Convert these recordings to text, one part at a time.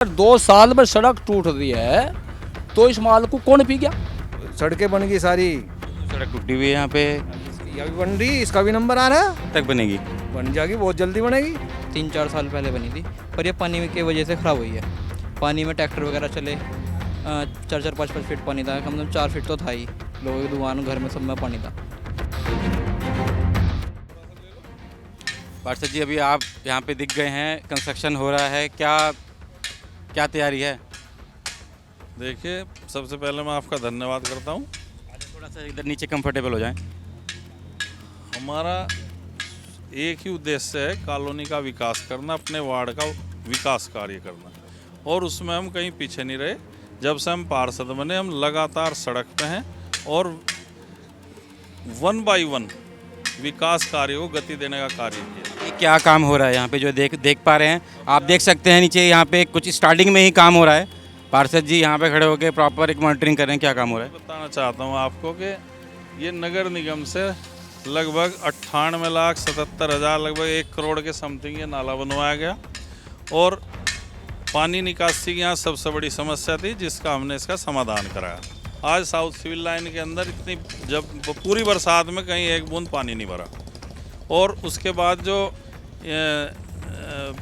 2 साल में सड़क टूट रही है तो इस माल को कौन पी गया? सड़कें बन गई सारी। सड़क टूटी हुई है यहाँ पे। ये भी बन रही, इसका भी नंबर आ रहा है। तक बनेगी। बन जाएगी, बहुत जल्दी बनेगी। 3-4 साल पहले बनी थी, पर ये पानी की वजह से ख़राब हुई है। पानी में ट्रैक्टर वगैरह चले, 4-4 5-5 फीट पानी था, कम से कम 4 फीट तो था ही। लोगों की दुकान घर में सब में पानी था। पार्षद जी, अभी आप यहाँ पे दिख गए हैं, कंस्ट्रक्शन हो रहा है, क्या तैयारी है? देखिए, सबसे पहले मैं आपका धन्यवाद करता हूँ। थोड़ा सा इधर नीचे कंफर्टेबल हो जाएं। हमारा एक ही उद्देश्य है, कॉलोनी का विकास करना, अपने वार्ड का विकास कार्य करना, और उसमें हम कहीं पीछे नहीं रहे। जब से हम पार्षद बने, हम लगातार सड़क पे हैं और 1 बाय 1 विकास कार्य को गति देने का कार्य किया। ये क्या काम हो रहा है यहाँ पे जो देख पा रहे हैं? आप देख सकते हैं नीचे यहाँ पे कुछ स्टार्टिंग में ही काम हो रहा है। पार्षद जी यहाँ पे खड़े होकर प्रॉपर एक मॉनिटरिंग कर रहे हैं, क्या काम हो रहा है? बताना चाहता हूँ आपको कि ये नगर निगम से लगभग 98,77,000, लगभग 1 करोड़ के समथिंग ये नाला बनवाया गया, और पानी निकासी की यहाँ सबसे बड़ी समस्या थी, जिसका हमने इसका समाधान कराया। आज साउथ सिविल लाइन के अंदर इतनी, जब पूरी बरसात में कहीं एक बूंद पानी नहीं भरा, और उसके बाद जो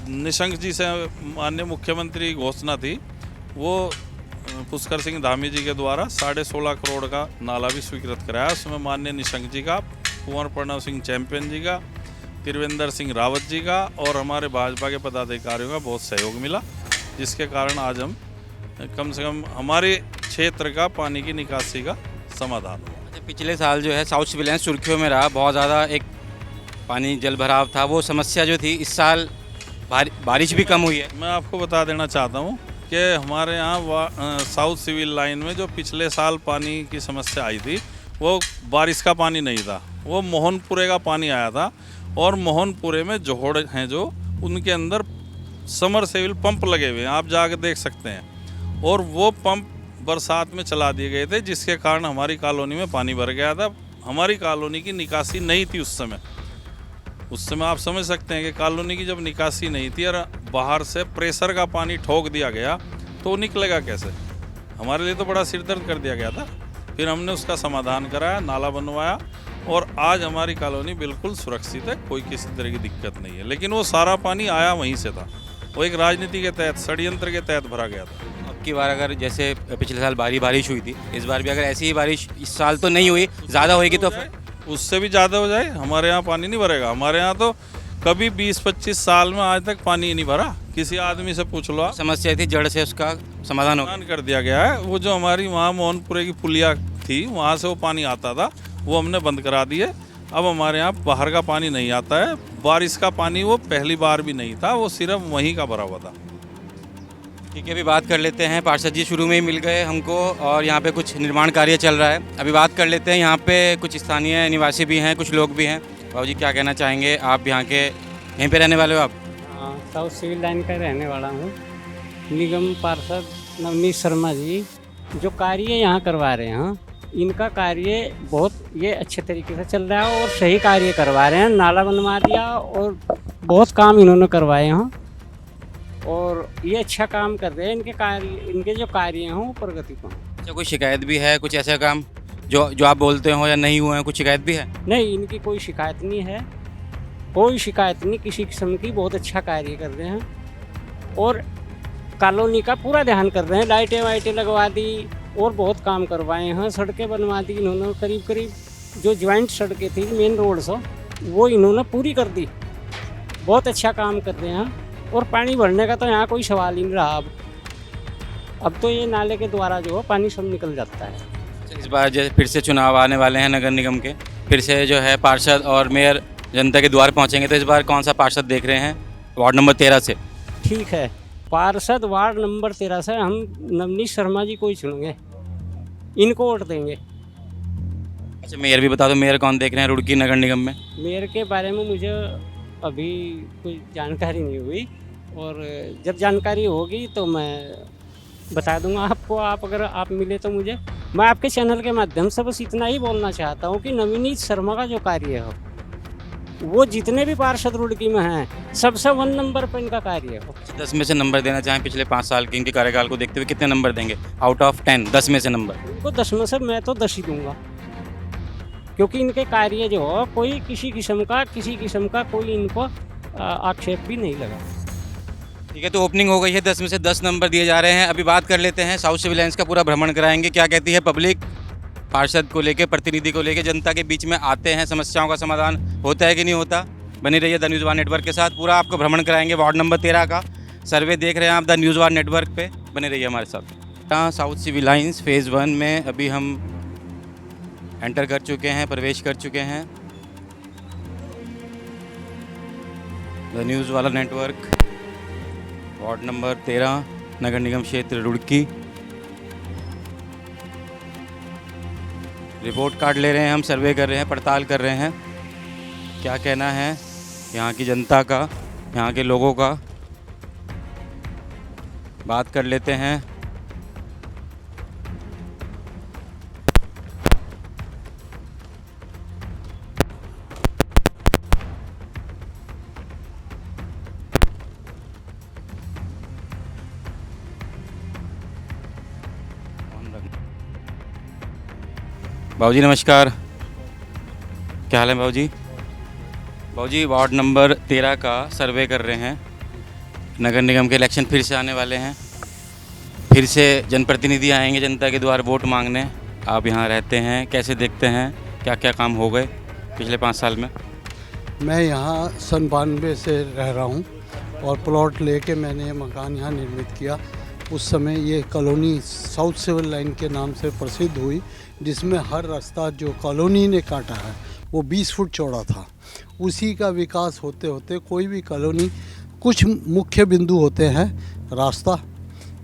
निशंक जी से माननीय मुख्यमंत्री घोषणा थी, वो पुष्कर सिंह धामी जी के द्वारा 16.5 करोड़ का नाला भी स्वीकृत कराया। उसमें माननीय निशंक जी का, कुंवर प्रणव सिंह चैंपियन जी का, त्रिवेंद्र सिंह रावत जी का और हमारे भाजपा के पदाधिकारियों का बहुत सहयोग मिला, जिसके कारण आज हम कम से कम हमारे क्षेत्र का पानी की निकासी का समाधान हुआ। अच्छा, पिछले साल जो है साउथ सिविल लाइन सुर्खियों में रहा, बहुत ज़्यादा एक पानी जल भराव था, वो समस्या जो थी। इस साल बारिश भी कम हुई है। मैं आपको बता देना चाहता हूँ कि हमारे यहाँ साउथ सिविल लाइन में जो पिछले साल पानी की समस्या आई थी, वो बारिश का पानी नहीं था, वो मोहनपुरे का पानी आया था, और मोहनपुरे में जोहड़ हैं जो, उनके अंदर समरसेबल पंप लगे हुए हैं, आप जाकर देख सकते हैं, और वो पंप बरसात में चला दिए गए थे, जिसके कारण हमारी कॉलोनी में पानी भर गया था। हमारी कॉलोनी की निकासी नहीं थी उस समय आप समझ सकते हैं कि कॉलोनी की जब निकासी नहीं थी और बाहर से प्रेशर का पानी ठोक दिया गया, तो निकलेगा कैसे? हमारे लिए तो बड़ा सिरदर्द कर दिया गया था। फिर हमने उसका समाधान कराया, नाला बनवाया, और आज हमारी कॉलोनी बिल्कुल सुरक्षित है, कोई किसी तरह की दिक्कत नहीं है। लेकिन वो सारा पानी आया वहीं से था, वो एक राजनीति के तहत, षड्यंत्र के तहत भरा गया था। अब की बार अगर जैसे पिछले साल बारिश हुई थी, इस बार भी अगर ऐसी ही बारिश, इस साल तो नहीं हुई, ज़्यादा होएगी तो उससे भी ज़्यादा हो जाए, हमारे यहाँ पानी नहीं भरेगा। हमारे यहाँ तो कभी 20-25 साल में आज तक पानी ही नहीं भरा। किसी आदमी से पूछ लो। समस्या थी, जड़ से उसका समाधान कर दिया गया है। वो जो हमारी वहाँ मोहनपुरे की पुलिया थी, वहाँ से वो पानी आता था, वो हमने बंद करा दिए। अब हमारे यहाँ बाहर का पानी नहीं आता है। बारिश का पानी वो पहली बार भी नहीं था, वो सिर्फ वहीं का भरा हुआ था। ठीक है, अभी बात कर लेते हैं। पार्षद जी शुरू में ही मिल गए हमको, और यहाँ पे कुछ निर्माण कार्य चल रहा है। अभी बात कर लेते हैं, यहाँ पे कुछ स्थानीय निवासी भी हैं, कुछ लोग भी हैं। बाबू जी, क्या कहना चाहेंगे? आप यहाँ के यहीं पे रहने वाले हो आप? हाँ, साउथ सिविल लाइन का रहने वाला हूँ। निगम पार्षद नवनीत शर्मा जी जो कार्य यहाँ करवा रहे हैं, इनका कार्य बहुत ये अच्छे तरीके से चल रहा है और सही कार्य करवा रहे हैं। नाला बनवा दिया और बहुत काम इन्होंने करवाए हैं, और ये अच्छा काम कर रहे हैं। इनके जो कार्य हैं वो प्रगति को। अच्छा, कोई शिकायत भी है? कुछ ऐसा काम जो आप बोलते हो या नहीं हुए हैं, कुछ शिकायत भी है? नहीं, इनकी कोई शिकायत नहीं है, कोई शिकायत नहीं किसी किस्म की। बहुत अच्छा कार्य कर रहे हैं और कॉलोनी का पूरा ध्यान कर रहे हैं। लाइटें वाइटें लगवा दी और बहुत काम करवाए हैं। सड़कें बनवा दी इन्होंने, करीब जो ज्वाइंट सड़कें थी मेन रोड से, वो इन्होंने पूरी कर दी। बहुत अच्छा काम कर रहे हैं, और पानी भरने का तो यहाँ कोई सवाल ही नहीं रहा। अब तो ये नाले के द्वारा जो है पानी सब निकल जाता है। इस बार जैसे फिर से चुनाव आने वाले हैं नगर निगम के, फिर से जो है पार्षद और मेयर जनता के द्वार पहुंचेंगे, तो इस बार कौन सा पार्षद देख रहे हैं वार्ड नंबर 13 से? ठीक है, पार्षद वार्ड नंबर 13 से हम नवनीत शर्मा जी को ही चुनेंगे, इनको वोट देंगे। अच्छा, मेयर भी बता दो, मेयर कौन देख रहे हैं रुड़की नगर निगम में? मेयर के बारे में मुझे अभी कोई जानकारी नहीं हुई, और जब जानकारी होगी तो मैं बता दूंगा आपको। अगर आप मिले तो मुझे, मैं आपके चैनल के माध्यम से बस इतना ही बोलना चाहता हूँ कि नवनीत शर्मा का जो कार्य है वो जितने भी पार्षद रुड़की में हैं सबसे 1 नंबर पर इनका कार्य है। 10 में से नंबर देना चाहें पिछले 5 साल के इनके कार्यकाल को देखते हुए कितने नंबर देंगे आउट ऑफ 10? 10 में से नंबर। इनको 10 में से मैं तो 10 ही दूंगा, क्योंकि इनके कार्य जो हो कोई किसी किस्म का कोई इनको आक्षेप भी नहीं लगा। ठीक है, तो ओपनिंग हो गई है, 10 में से 10 नंबर दिए जा रहे हैं। अभी बात कर लेते हैं, साउथ सिविल लाइन्स का पूरा भ्रमण कराएंगे। क्या कहती है पब्लिक पार्षद को लेके, प्रतिनिधि को लेके, जनता के बीच में आते हैं, समस्याओं का समाधान होता है कि नहीं होता? बनी रहिए द न्यूज़ वन नेटवर्क के साथ, पूरा आपको भ्रमण कराएंगे। वार्ड नंबर 13 का सर्वे देख रहे हैं आप द न्यूज़ वन नेटवर्क पे, बने रहिए हमारे साथ। यहाँ साउथ सिविल लाइन्स फेज़ 1 में अभी हम एंटर कर चुके हैं, प्रवेश कर चुके हैं। द न्यूज़ वाला नेटवर्क, वार्ड नंबर 13, नगर निगम क्षेत्र रुड़की। रिपोर्ट कार्ड ले रहे हैं हम, सर्वे कर रहे हैं, पड़ताल कर रहे हैं, क्या कहना है यहाँ की जनता का, यहाँ के लोगों का। बात कर लेते हैं। बाबूजी नमस्कार, क्या हाल है बाबूजी? बाबूजी वार्ड नंबर 13 का सर्वे कर रहे हैं। नगर निगम के इलेक्शन फिर से आने वाले हैं, फिर से जनप्रतिनिधि आएंगे जनता के द्वार वोट मांगने। आप यहाँ रहते हैं, कैसे देखते हैं, क्या क्या काम हो गए पिछले 5 साल में? मैं यहाँ सन 92 से रह रहा हूँ और प्लॉट लेके मैंने ये मकान यहाँ निर्मित किया। उस समय ये कॉलोनी साउथ सिविल लाइन के नाम से प्रसिद्ध हुई, जिसमें हर रास्ता जो कॉलोनी ने काटा है वो 20 फुट चौड़ा था। उसी का विकास होते होते कोई भी कॉलोनी, कुछ मुख्य बिंदु होते हैं, रास्ता,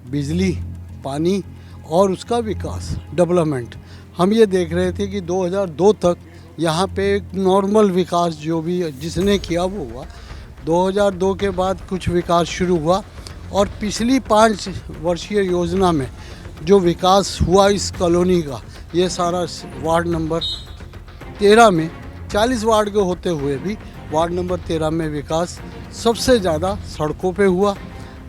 बिजली, पानी और उसका विकास, डेवलपमेंट। हम ये देख रहे थे कि 2002 तक यहाँ पे एक नॉर्मल विकास जो भी जिसने किया वो हुआ। 2002 के बाद कुछ विकास शुरू हुआ और पिछली 5 वर्षीय योजना में जो विकास हुआ इस कॉलोनी का, ये सारा वार्ड नंबर 13 में 40 वार्ड के होते हुए भी वार्ड नंबर 13 में विकास सबसे ज़्यादा सड़कों पे हुआ,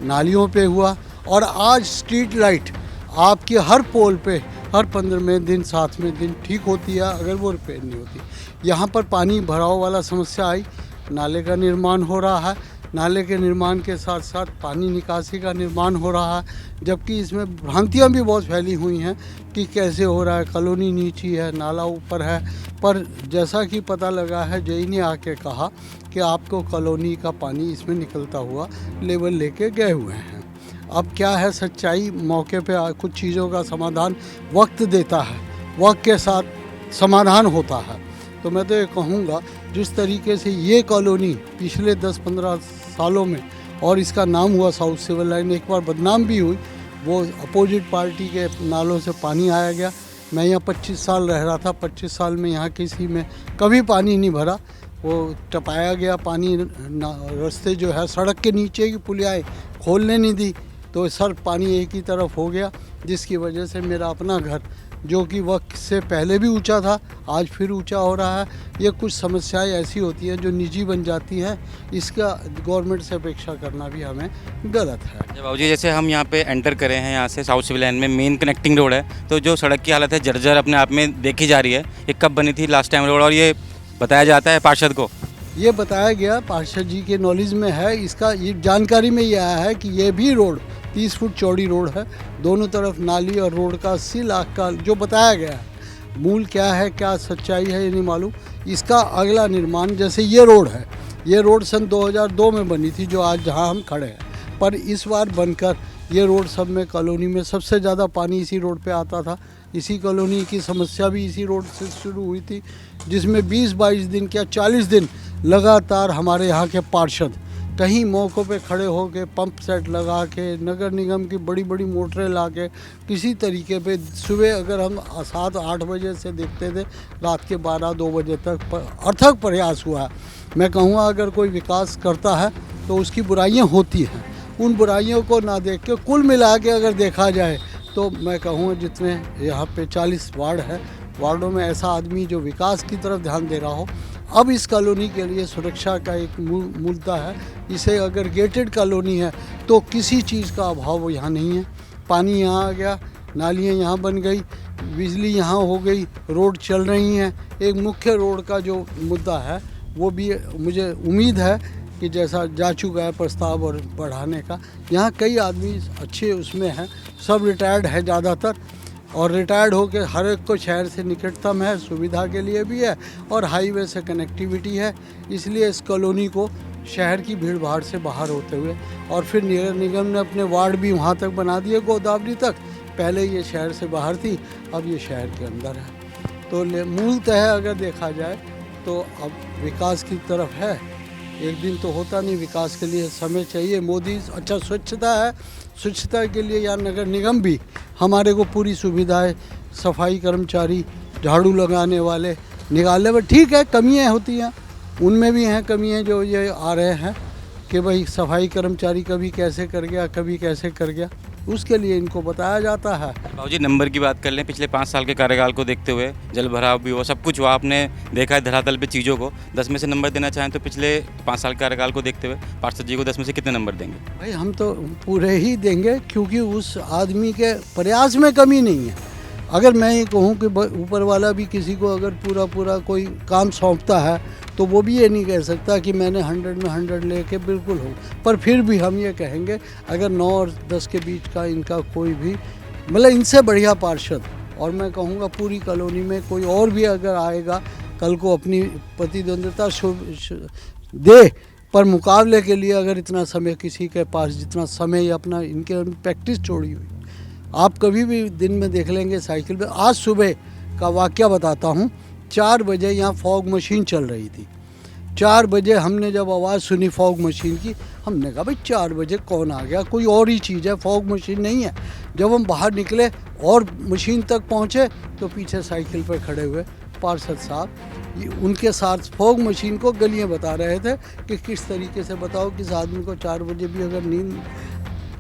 नालियों पे हुआ। और आज स्ट्रीट लाइट आपके हर पोल पे हर 15वें दिन 7वें दिन ठीक होती है, अगर वो रिपेयर नहीं होती। यहाँ पर पानी भराव वाला समस्या आई, नाले का निर्माण हो रहा है, नाले के निर्माण के साथ साथ पानी निकासी का निर्माण हो रहा है, जबकि इसमें भ्रांतियाँ भी बहुत फैली हुई हैं कि कैसे हो रहा है, कॉलोनी नीची है, नाला ऊपर है। पर जैसा कि पता लगा है, जेई ने आके कहा कि आपको कॉलोनी का पानी इसमें निकलता हुआ लेवल लेके गए हुए हैं। अब क्या है सच्चाई, मौके पे कुछ चीज़ों का समाधान वक्त देता है, वक्त के साथ समाधान होता है। तो मैं तो ये कहूँगा, जिस तरीके से ये कॉलोनी पिछले 10-15 सालों में, और इसका नाम हुआ साउथ सिविल लाइन, एक बार बदनाम भी हुई, वो अपोजिट पार्टी के नालों से पानी आया गया। मैं यहाँ 25 साल रह रहा था, 25 साल में यहाँ किसी में कभी पानी नहीं भरा, वो टपाया गया पानी। रास्ते जो है सड़क के नीचे की पुलियाएँ खोलने नहीं दी, तो सर पानी एक ही तरफ हो गया, जिसकी वजह से मेरा अपना घर जो कि वक्त से पहले भी ऊंचा था आज फिर ऊंचा हो रहा है। ये कुछ समस्याएं ऐसी होती हैं जो निजी बन जाती हैं, इसका गवर्नमेंट से अपेक्षा करना भी हमें गलत है। बाबूजी जैसे हम यहाँ पे एंटर करे हैं, यहाँ से साउथ सिविल लाइन में मेन कनेक्टिंग रोड है, तो जो सड़क की हालत है जर्जर अपने आप में देखी जा रही है। ये कब बनी थी लास्ट टाइम रोड, और ये बताया जाता है पार्षद को? ये बताया गया, पार्षद जी के नॉलेज में है, इसका ये जानकारी में ये आया है कि ये भी रोड 30 फुट चौड़ी रोड है, दोनों तरफ नाली और रोड का 80 लाख का जो बताया गया है। मूल क्या है, क्या सच्चाई है, ये नहीं मालूम। इसका अगला निर्माण, जैसे ये रोड है, ये रोड सन 2002 में बनी थी, जो आज जहाँ हम खड़े हैं, पर इस बार बनकर ये रोड सब में कॉलोनी में सबसे ज़्यादा पानी इसी रोड पे आता था। इसी कॉलोनी की समस्या भी इसी रोड से शुरू हुई थी, जिसमें 20-22 दिन क्या 40 दिन लगातार हमारे यहाँ के पार्षद कहीं मौक़ों पे खड़े होके पंप सेट लगा के, नगर निगम की बड़ी बड़ी मोटरें ला के, किसी तरीके पे सुबह अगर हम 7-8 बजे से देखते थे, रात के 12-2 बजे तक अथक प्रयास हुआ है। मैं कहूँगा अगर कोई विकास करता है तो उसकी बुराइयाँ होती हैं, उन बुराइयों को ना देख के कुल मिला के अगर देखा जाए तो मैं कहूँगा जितने यहाँ पे 40 वार्ड है, वार्डों में ऐसा आदमी जो विकास की तरफ ध्यान दे रहा हो, अब इस कॉलोनी के लिए सुरक्षा का एक मुद्दा है। इसे अगर गेटेड कॉलोनी है तो किसी चीज़ का अभाव यहाँ नहीं है। पानी यहाँ आ गया, नालियाँ यहाँ बन गई, बिजली यहाँ हो गई, रोड चल रही हैं। एक मुख्य रोड का जो मुद्दा है वो भी मुझे उम्मीद है कि जैसा जा चुका है प्रस्ताव और बढ़ाने का, यहाँ कई आदमी अच्छे उसमें हैं, सब रिटायर्ड है ज़्यादातर, और रिटायर्ड होकर हर एक को शहर से निकटतम है, सुविधा के लिए भी है और हाईवे से कनेक्टिविटी है। इसलिए इस कॉलोनी को शहर की भीड़ भाड़ से बाहर होते हुए, और फिर नगर निगम ने अपने वार्ड भी वहाँ तक बना दिए, गोदावरी तक। पहले ये शहर से बाहर थी, अब ये शहर के अंदर है। तो मूलतः अगर देखा जाए तो अब विकास की तरफ है। एक दिन तो होता नहीं, विकास के लिए समय चाहिए। मोदी अच्छा स्वच्छता है, स्वच्छता के लिए यहाँ नगर निगम भी हमारे को पूरी सुविधाएं, सफाई कर्मचारी, झाड़ू लगाने वाले निकालने में, ठीक है कमियाँ होती हैं, उनमें भी हैं कमियाँ जो ये आ रहे हैं कि भाई सफाई कर्मचारी कभी कैसे कर गया, कभी कैसे कर गया, उसके लिए इनको बताया जाता है। बाबूजी नंबर की बात कर लें, पिछले 5 साल के कार्यकाल को देखते हुए जल भराव भी हुआ, सब कुछ हुआ, आपने देखा है धरातल पे चीज़ों को। 10 में से नंबर देना चाहें तो पिछले 5 साल के कार्यकाल को देखते हुए पार्षद जी को 10 में से कितने नंबर देंगे? भाई हम तो पूरे ही देंगे, क्योंकि उस आदमी के प्रयास में कमी नहीं है। अगर मैं ये कहूँ कि ऊपर वाला भी किसी को अगर पूरा कोई काम सौंपता है तो वो भी ये नहीं कह सकता कि मैंने 100 में 100 लेके बिल्कुल हो। पर फिर भी हम ये कहेंगे अगर 9 और 10 के बीच का इनका कोई भी, मतलब इनसे बढ़िया पार्षद, और मैं कहूँगा पूरी कॉलोनी में कोई और भी अगर आएगा कल को अपनी प्रतिद्वंद्विता दे, पर मुकाबले के लिए अगर इतना समय किसी के पास, जितना समय अपना इनके प्रैक्टिस छोड़ी हुई, आप कभी भी दिन में देख लेंगे साइकिल पे। आज सुबह का वाकया बताता हूँ, 4 बजे यहाँ फॉग मशीन चल रही थी। 4 बजे हमने जब आवाज़ सुनी फॉग मशीन की, हमने कहा भाई 4 बजे कौन आ गया, कोई और ही चीज़ है, फॉग मशीन नहीं है। जब हम बाहर निकले और मशीन तक पहुँचे तो पीछे साइकिल पर खड़े हुए पार्षद साहब उनके साथ फॉग मशीन को गलियाँ बता रहे थे कि किस तरीके से, बताओ किस आदमी को 4 बजे भी अगर नींद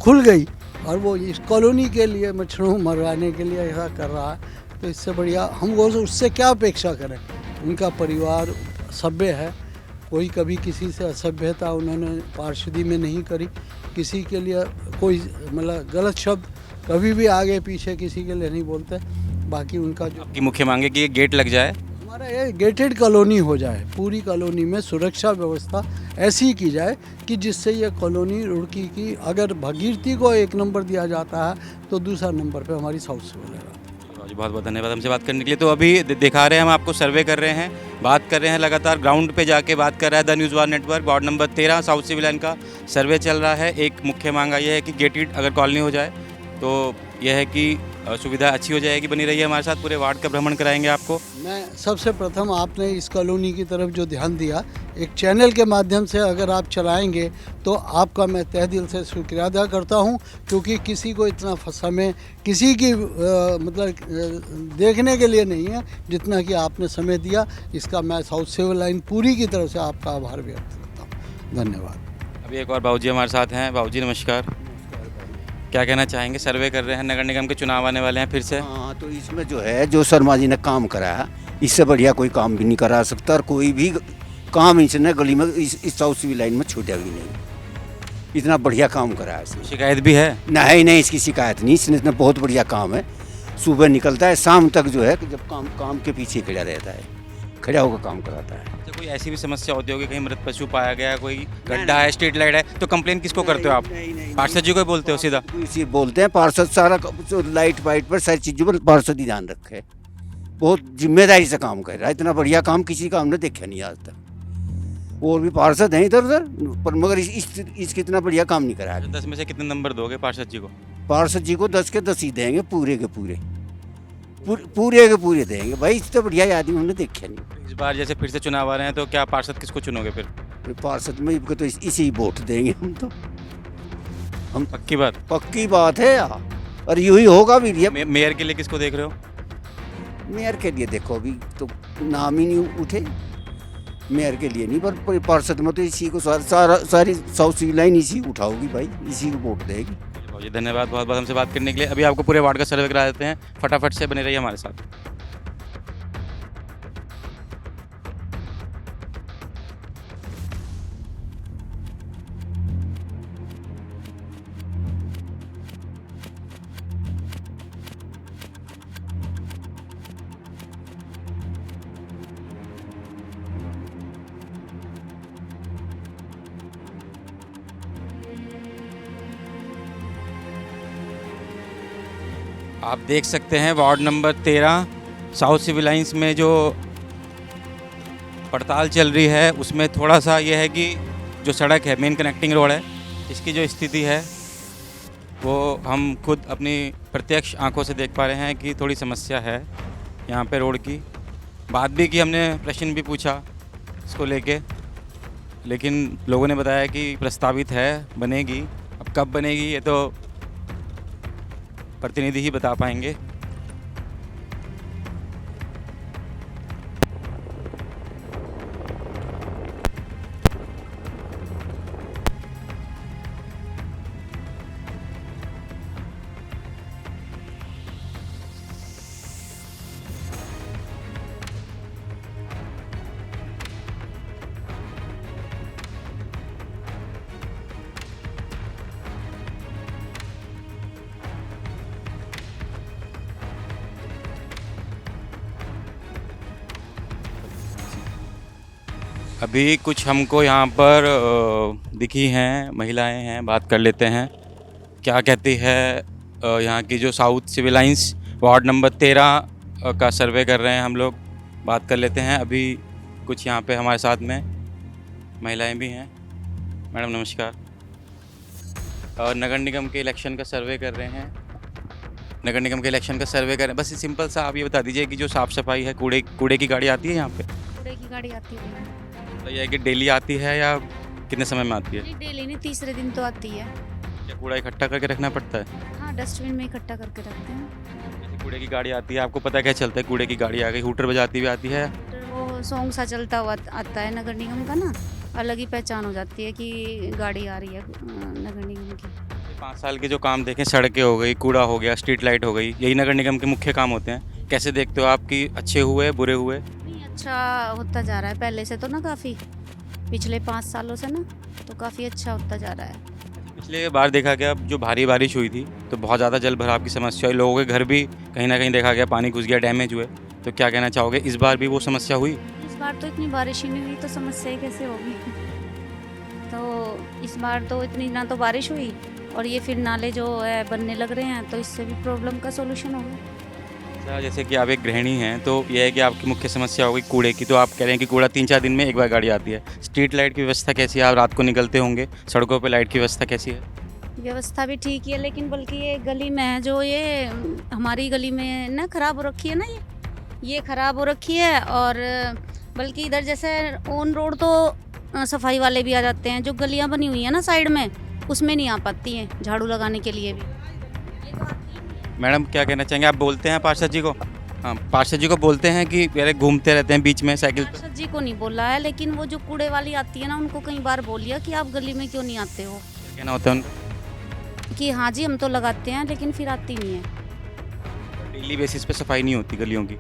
खुल गई और वो इस कॉलोनी के लिए मच्छरों मरवाने के लिए ऐसा कर रहा है, तो इससे बढ़िया हम वो उससे क्या अपेक्षा करें। उनका परिवार सभ्य है, कोई कभी किसी से असभ्यता उन्होंने पार्षदी में नहीं करी, किसी के लिए कोई मतलब गलत शब्द कभी भी आगे पीछे किसी के लिए नहीं बोलते। बाकी उनका जो आपकी मुख्य मांग है कि ये गेट लग जाए, हमारा ये गेटेड कॉलोनी हो जाए, पूरी कॉलोनी में सुरक्षा व्यवस्था ऐसी की जाए कि जिससे ये कॉलोनी रुड़की की, अगर भगीरथी को 1 नंबर दिया जाता है तो दूसरा नंबर पे हमारी साउथ सिविल है। बहुत बहुत धन्यवाद हमसे बात करने के लिए। तो अभी दिखा रहे हैं हम आपको, सर्वे कर रहे हैं, बात कर रहे हैं, लगातार ग्राउंड पे जाके बात कर रहा है the news one network. Ward number 13 south civil line का सर्वे चल रहा है। एक मुख्य मांग ये है कि गेटेड अगर कॉलोनी हो जाए तो यह है कि सुविधा अच्छी हो जाएगी। बनी रही है हमारे साथ, पूरे वार्ड का भ्रमण कराएंगे आपको। मैं सबसे प्रथम आपने इस कॉलोनी की तरफ जो ध्यान दिया, एक चैनल के माध्यम से अगर आप चलाएंगे तो आपका मैं तहे दिल से शुक्रिया अदा करता हूं, क्योंकि किसी को इतना समय किसी की मतलब देखने के लिए नहीं है जितना कि आपने समय दिया। इसका मैं साउथ सिविल लाइन पूरी की तरफ से आपका आभार व्यक्त करता हूँ। धन्यवाद। अभी एक और बाबूजी हमारे साथ हैं। बाबूजी नमस्कार, क्या कहना चाहेंगे? सर्वे कर रहे हैं, नगर निगम के चुनाव आने वाले हैं फिर से। हाँ, तो इसमें जो है जो शर्मा जी ने काम कराया, इससे बढ़िया कोई काम भी नहीं करा सकता, और कोई भी काम इसने गली में इस साउथ सिविल लाइन में छूटा भी नहीं। इतना बढ़िया काम कराया इसने। शिकायत भी है? नहीं, इसकी शिकायत नहीं, इसने इतना बहुत बढ़िया काम है। सुबह निकलता है, शाम तक जो है जब काम के पीछे खड़ा रहता है, खड़ा होकर काम कराता है। तो कोई ऐसी भी समस्या होती होगी, कहीं मृत पशु पाया गया, कोई गड्ढा है, स्ट्रीट लाइट है, तो कंप्लेन किसको करते हो आप? पार्षद जी को ही बोलते हो सीधा? इसी बोलते हैं पार्षद, सारा लाइट वाइट पर सारी चीज़ों पर पार्षद ही ध्यान रखे, बहुत जिम्मेदारी से काम कर रहा है। इतना बढ़िया काम किसी का हमने देखा नहीं आज तक। और भी पार्षद हैं इधर उधर, पर मगर इसके इतना बढ़िया काम नहीं कराया। 10 में से कितने नंबर दोगे पार्षद जी को? पार्षद जी को 10 के 10 ही देंगे, पूरे के पूरे देंगे भाई। इससे बढ़िया आदमी हमने देखा नहीं। इस बार जैसे फिर से चुनाव आ रहे हैं तो क्या पार्षद किसको चुनोगे फिर? पार्षद में तो इसी वोट देंगे हम पक्की बात है यार, और यूं ही होगा भी। मेयर के लिए किसको देख रहे हो? मेयर के लिए देखो अभी तो नाम ही नहीं उठे, मेयर के लिए नहीं, पर पार्षद में तो इसी को सारी साउथ सिविल लाइन इसी उठाओगी भाई, इसी को वोट देगी। जी धन्यवाद बहुत बहुत हमसे बात करने के लिए। अभी आपको पूरे वार्ड का सर्वे करा देते हैं, फटाफट से बने रहिए हमारे साथ। आप देख सकते हैं ward number 13 south civil lines में जो पड़ताल चल रही है उसमें थोड़ा सा ये है कि जो सड़क है मेन कनेक्टिंग रोड है, इसकी जो स्थिति है वो हम खुद अपनी प्रत्यक्ष आंखों से देख पा रहे हैं कि थोड़ी समस्या है यहाँ पे रोड की। बात भी की हमने, प्रश्न भी पूछा इसको लेके, लेकिन लोगों ने बताया कि प्रस्तावित है, बनेगी। अब कब बनेगी ये तो प्रतिनिधि ही बता पाएंगे। अभी कुछ हमको यहाँ पर दिखी हैं महिलाएं हैं, बात कर लेते हैं क्या कहती है। यहाँ की जो south civil lines ward number 13 का सर्वे कर रहे हैं हम लोग, बात कर लेते हैं। अभी कुछ यहाँ पे हमारे साथ में महिलाएं भी हैं। मैडम नमस्कार। और नगर निगम के इलेक्शन का सर्वे कर रहे हैं, नगर निगम के इलेक्शन का सर्वे कर रहे हैं। बस सिंपल सा आप ये बता दीजिए कि जो साफ़ सफाई है, कूड़े की गाड़ी आती है यहाँ पे? कूड़े की गाड़ी आती है, तो ये है कि डेली आती है या कितने समय में आती है? नहीं डेली नहीं, तीसरे दिन तो आती है। या कूड़ा इकट्ठा करके रखना पड़ता है? हाँ, डस्टबिन में इकट्ठा करके रखते हैं। जैसे कूड़े की गाड़ी आती है, आपको पता क्या चलता है कूड़े की गाड़ी आ गई? हूटर बजाती हुई आती है? तो वो सॉन्ग सा चलता हुआ आता है नगर निगम का ना, अलग ही पहचान हो जाती है कि गाड़ी आ रही है नगर निगम की। 5 साल के जो काम देखें, सड़कें हो गई, कूड़ा हो गया, स्ट्रीट लाइट हो गई, यही नगर निगम के मुख्य काम होते हैं। कैसे देखते हो आप कि अच्छे हुए बुरे हुए? नहीं, अच्छा होता जा रहा है पहले से तो ना, काफ़ी पिछले 5 सालों से ना तो काफ़ी अच्छा होता जा रहा है। पिछले बार देखा गया जो भारी बारिश हुई थी तो बहुत ज़्यादा जल भराव की समस्या हुई, लोगों के घर भी कहीं ना कहीं देखा गया पानी घुस गया, डैमेज हुए। तो क्या कहना चाहोगे, इस बार भी वो समस्या हुई? इस बार तो इतनी बारिश ही नहीं हुई तो समस्या कैसे होगी। तो इस बार तो इतनी ना तो बारिश हुई और ये फिर नाले जो है बनने लग रहे हैं, तो इससे भी प्रॉब्लम का सोल्यूशन होगा। अच्छा, जैसे कि आप एक गृहिणी हैं तो यह है कि आपकी मुख्य समस्या होगी कूड़े की, तो आप कह रहे हैं कि कूड़ा 3-4 दिन में एक बार गाड़ी आती है। स्ट्रीट लाइट की व्यवस्था कैसी है? आप रात को निकलते होंगे, सड़कों पर लाइट की व्यवस्था कैसी है? व्यवस्था भी ठीक ही है, लेकिन बल्कि ये गली में है जो ये हमारी गली में ना ख़राब हो रखी है ना, ये ख़राब हो रखी है। और बल्कि इधर जैसे ऑन रोड तो सफाई वाले भी आ जाते हैं, जो गलियां बनी हुई हैं ना साइड में, उसमें नहीं आ पाती हैं झाड़ू लगाने के लिए भी। मैडम क्या कहना चाहेंगे? आप बोलते हैं पार्षद जी को? हाँ, पार्षद जी को बोलते हैं कि अरे घूमते रहते हैं बीच में साइकिल पे? पार्षद जी को नहीं बोला है, लेकिन वो जो कूड़े वाली आती है ना, उनको कई बार बोलिए कि आप गली में क्यों नहीं आते हो। क्या कहना होता है उनका? कि हाँ जी हम तो लगाते हैं, लेकिन फिर आती नहीं है। डेली बेसिस पे सफाई नहीं होती गलियों की?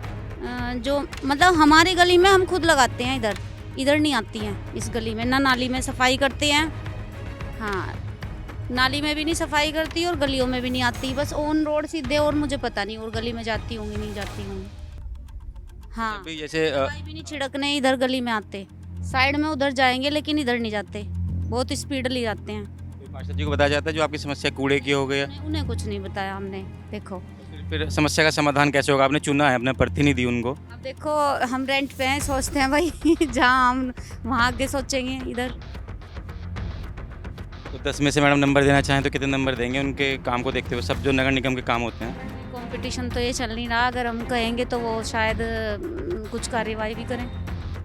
जो मतलब हमारी गली में हम खुद लगाते हैं, इधर नहीं आती हैं इस गली में। ना नाली में सफाई करते हैं, हाँ नाली में भी नहीं सफाई करती और गलियों में भी नहीं आती, बस ऑन रोड सीधे। और मुझे पता नहीं और गली में जाती होंगी नहीं जाती होंगी। हाँ, अभी जैसे दवाई भी नहीं छिड़कने इधर गली में आते, साइड में उधर जाएंगे लेकिन इधर नहीं जाते, बहुत स्पीडली जाते हैं। पार्षद जी को बताया जाता है जो आपकी समस्या कूड़े की हो गई? उन्हें कुछ नहीं बताया हमने। देखो फिर समस्या का समाधान कैसे होगा? आपने चुना है अपने प्रतिनिधि उनको। अब देखो हम रेंट पे हैं, सोचते हैं भाई जहाँ हम वहाँ आगे सोचेंगे। इधर तो 10 में से मैडम नंबर देना चाहें तो कितने नंबर देंगे उनके काम को देखते हुए, सब जो नगर निगम के काम होते हैं? कंपटीशन तो ये चल नहीं रहा, अगर हम कहेंगे तो वो शायद कुछ कार्यवाही भी करें।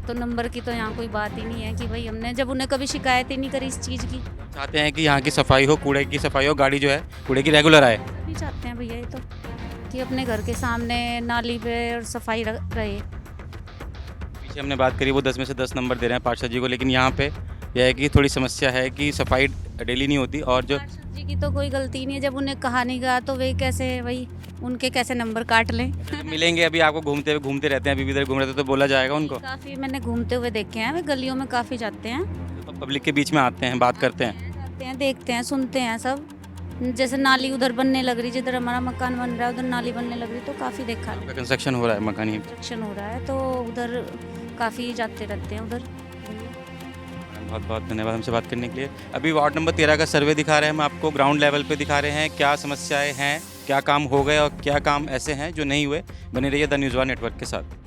तो नंबर की तो यहाँ कोई बात ही नहीं है कि भाई हमने जब उन्हें कभी शिकायत ही नहीं करी इस चीज़ की। चाहते हैं कि यहाँ की सफाई हो, कूड़े की सफाई हो, गाड़ी जो है कूड़े की रेगुलर आए। नहीं चाहते हैं भैया ये तो कि अपने घर के सामने नाली पे और सफाई रहे। पीछे हमने बात करी वो 10 में से 10 नंबर दे रहे हैं पार्षद जी को, लेकिन यहाँ पे यह है कि थोड़ी समस्या है कि सफाई डेली नहीं होती। और जो पार्षद जी की तो कोई गलती नहीं है, जब उन्हें कहा नहीं गया तो वे कैसे भाई उनके कैसे नंबर काट लें। मिलेंगे अभी आपको घूमते रहते हैं, अभी भी इधर घूम रहे थे तो बोला जाएगा उनको? काफ़ी मैंने घूमते हुए देखे हैं, वे गलियों में काफ़ी जाते हैं, तो पब्लिक के बीच में आते हैं, बात करते हैं, जाते हैं, देखते हैं, सुनते हैं सब। जैसे नाली उधर बनने लग रही, जिधर हमारा मकान बन रहा है उधर नाली बनने लग रही, तो काफ़ी देखा है। कंस्ट्रक्शन हो रहा है, मकानी कंस्ट्रक्शन हो रहा है तो उधर काफ़ी जाते रहते हैं उधर। बहुत बहुत धन्यवाद हमसे बात करने के लिए। अभी वार्ड नंबर 13 का सर्वे दिखा रहे हैं हम आपको, ग्राउंड लेवल पे दिखा रहे हैं क्या समस्याएं हैं क्या काम हो गए और क्या काम ऐसे हैं जो नहीं हुए। बने रहिए द न्यूज़ वन नेटवर्क के साथ।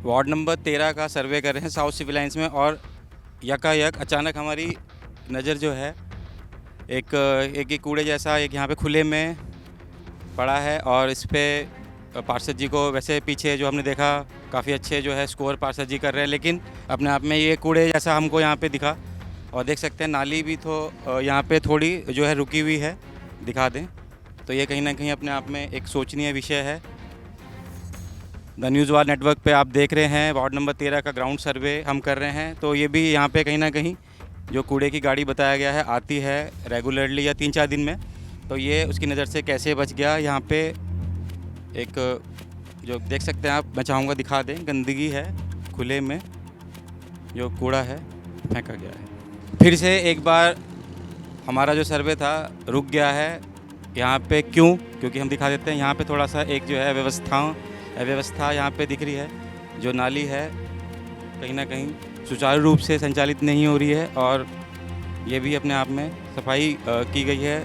वार्ड नंबर 13 का सर्वे कर रहे हैं साउथ सिविल लाइंस में, और यकायक अचानक हमारी नज़र जो है एक कूड़े जैसा एक यहाँ पे खुले में पड़ा है। और इस पर पार्षद जी को वैसे पीछे जो हमने देखा काफ़ी अच्छे जो है स्कोर पार्षद जी कर रहे हैं, लेकिन अपने आप में ये कूड़े जैसा हमको यहाँ पे दिखा। और देख सकते हैं नाली भी तो यहाँ पे थोड़ी जो है रुकी हुई है, दिखा दें तो ये कहीं ना कहीं अपने आप में एक सोचनीय विषय है। द न्यूज़ वन नेटवर्क पे आप देख रहे हैं वार्ड नंबर 13 का ग्राउंड सर्वे हम कर रहे हैं। तो ये भी यहाँ पे कहीं ना कहीं जो कूड़े की गाड़ी बताया गया है आती है रेगुलरली या 3-4 दिन में, तो ये उसकी नज़र से कैसे बच गया। यहाँ पे एक जो देख सकते हैं आप, मैं चाहूँगा दिखा दें, गंदगी है, खुले में जो कूड़ा है फेंका गया है। फिर से एक बार हमारा जो सर्वे था रुक गया है यहाँ पे, क्यों? क्योंकि हम दिखा देते हैं यहाँ पे थोड़ा सा एक जो है अव्यवस्था यहाँ पे दिख रही है। जो नाली है कहीं ना कहीं सुचारू रूप से संचालित नहीं हो रही है, और ये भी अपने आप में सफाई की गई है,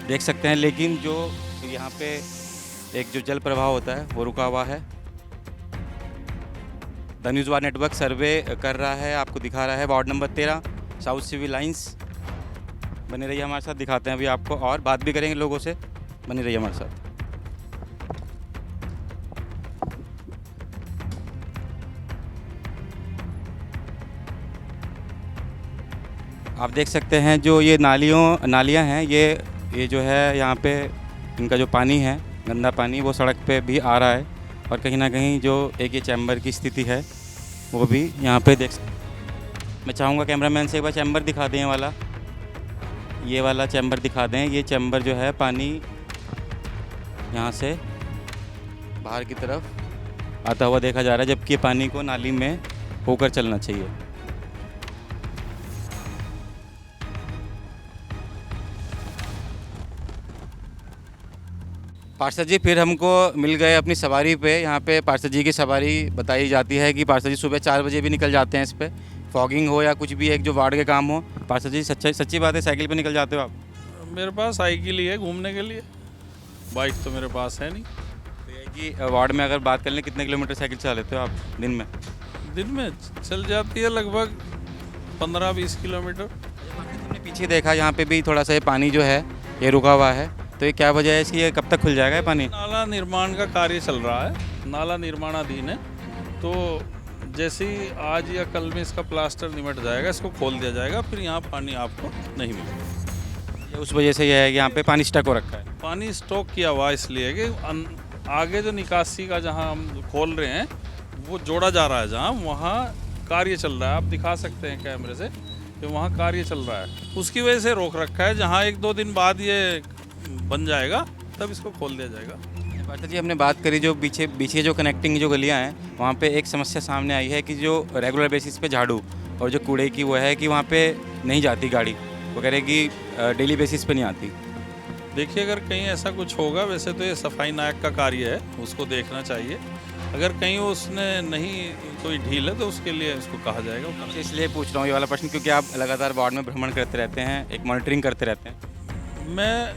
देख सकते हैं। लेकिन जो यहाँ पे एक जो जल प्रवाह होता है वो रुका हुआ है। The news one network survey कर रहा है, आपको दिखा रहा है ward number 13 south civil lines. बने रहिए हमारे साथ, दिखाते हैं अभी आपको और बात भी करेंगे लोगों से। बने रहिए हमारे साथ। आप देख सकते हैं जो ये नालियाँ हैं, ये जो है यहाँ पे इनका जो पानी है, गंदा पानी, वो सड़क पे भी आ रहा है। और कहीं ना कहीं जो एक ये चैम्बर की स्थिति है वो भी यहाँ पे देख मैं चाहूँगा कैमरामैन से एक बार चैम्बर दिखा दें, ये वाला चैम्बर दिखा दें। ये चैम्बर जो है पानी यहाँ से बाहर की तरफ आता हुआ देखा जा रहा है, जबकि पानी को नाली में होकर चलना चाहिए। पार्षद जी फिर हमको मिल गए अपनी सवारी पे। यहाँ पे पार्षद जी की सवारी बताई जाती है कि पार्षद जी सुबह 4 बजे भी निकल जाते हैं इस पे, फॉगिंग हो या कुछ भी एक जो वार्ड के काम हो। पार्षद जी सच्ची बात है, साइकिल पे निकल जाते हो आप? मेरे पास साइकिल ही है घूमने के लिए, बाइक तो मेरे पास है नहीं। तो ये कि वार्ड में अगर बात कर लें कितने किलोमीटर साइकिल चला लेते हो आप दिन में? दिन में चल जाती है लगभग 15-20 किलोमीटर। हमने पीछे देखा यहाँ पे भी थोड़ा सा ये पानी जो है ये रुका हुआ है, तो ये क्या वजह है इसकी? ये कब तक खुल जाएगा ये पानी? नाला निर्माण का कार्य चल रहा है, नाला निर्माणाधीन है, तो जैसे ही आज या कल में इसका प्लास्टर निमट जाएगा, इसको खोल दिया जाएगा, फिर यहाँ पानी आपको नहीं मिलेगा। उस वजह से यह है कि यहाँ पे पानी स्टक हो रखा है। पानी स्टॉक किया हुआ इसलिए कि आगे जो निकासी का जहाँ हम खोल रहे हैं वो जोड़ा जा रहा है, जहाँ वहाँ कार्य चल रहा है। आप दिखा सकते हैं कैमरे से कि वहाँ कार्य चल रहा है, उसकी वजह से रोक रखा है। जहाँ 1-2 दिन बाद ये बन जाएगा तब इसको खोल दिया जाएगा। पार्षद जी हमने बात करी जो पीछे जो कनेक्टिंग जो गलियाँ हैं, वहाँ पे एक समस्या सामने आई है कि जो रेगुलर बेसिस पे झाड़ू और जो कूड़े की वो है कि वहाँ पे नहीं जाती गाड़ी, वो कह रहे कि डेली बेसिस पे नहीं आती। देखिए अगर कहीं ऐसा कुछ होगा, वैसे तो ये सफाई नायक का कार्य है, उसको देखना चाहिए। अगर कहीं उसने नहीं कोई ढील है तो उसके लिए उसको कहा जाएगा। आपसे इसलिए पूछ रहा हूँ ये वाला प्रश्न क्योंकि आप लगातार वार्ड में भ्रमण करते रहते हैं, एक मॉनिटरिंग करते रहते हैं। मैं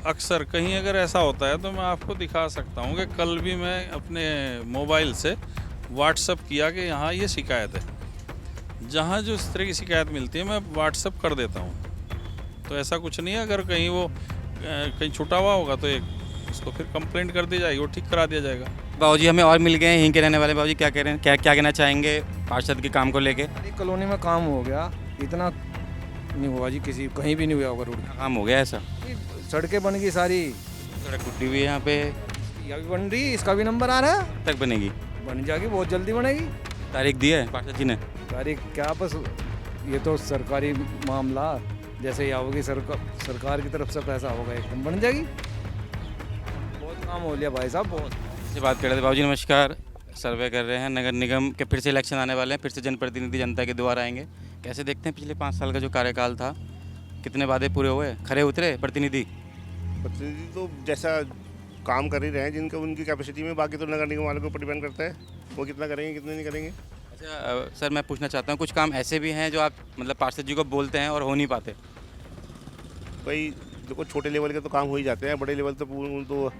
अक्सर कहीं अगर ऐसा होता है तो मैं आपको दिखा सकता हूँ कि कल भी मैं अपने मोबाइल से व्हाट्सअप किया कि यहाँ ये शिकायत है। जहाँ जो इस तरह की शिकायत मिलती है मैं व्हाट्सअप कर देता हूँ। तो ऐसा कुछ नहीं है, अगर कहीं वो कहीं छुटा हुआ होगा तो एक उसको फिर कंप्लेंट कर दी जाएगी, वो ठीक करा दिया जाएगा। बाबूजी हमें और मिल गए हैं यहीं के रहने वाले। बाबूजी क्या कह रहे हैं, क्या कहना चाहेंगे पार्षद के काम को लेके? सारी कॉलोनी में काम हो गया, इतना नहीं हुआ जी, किसी कहीं भी नहीं हुआ होगा। रोड काम हो गया ऐसा? सड़कें बन गई सारी, सड़क टूटी हुई है यहाँ पे, ये भी बन रही, इसका भी नंबर आ रहा है। तक बनेगी? बन जाएगी, बहुत जल्दी बनेगी। तारीख दी है पार्षद जी ने? तारीख क्या, बस ये तो सरकारी मामला, जैसे ही आओगी सरकार की तरफ से पैसा होगा एकदम बन जाएगी। बहुत काम हो लिया भाई साहब, बहुत। से बात कर रहे थे। बाबूजी नमस्कार। सर्वे कर रहे हैं, नगर निगम के फिर से इलेक्शन आने वाले हैं, फिर से जनप्रतिनिधि जनता के द्वार आएंगे। कैसे देखते हैं पिछले 5 साल का जो कार्यकाल था, कितने वादे पूरे हुए, खरे उतरे प्रतिनिधि? प्रतिनिधि तो जैसा काम कर ही रहे हैं, जिनका उनकी कैपेसिटी में, बाकी तो नगर निगम वालों के ऊपर डिपेंड करता है वो कितना करेंगे कितने नहीं करेंगे। अच्छा सर, मैं पूछना चाहता हूँ, कुछ काम ऐसे भी हैं जो आप मतलब पार्षद जी को बोलते हैं और हो नहीं पाते? भाई देखो, छोटे लेवल के तो काम हो ही जाते हैं, बड़े लेवल तो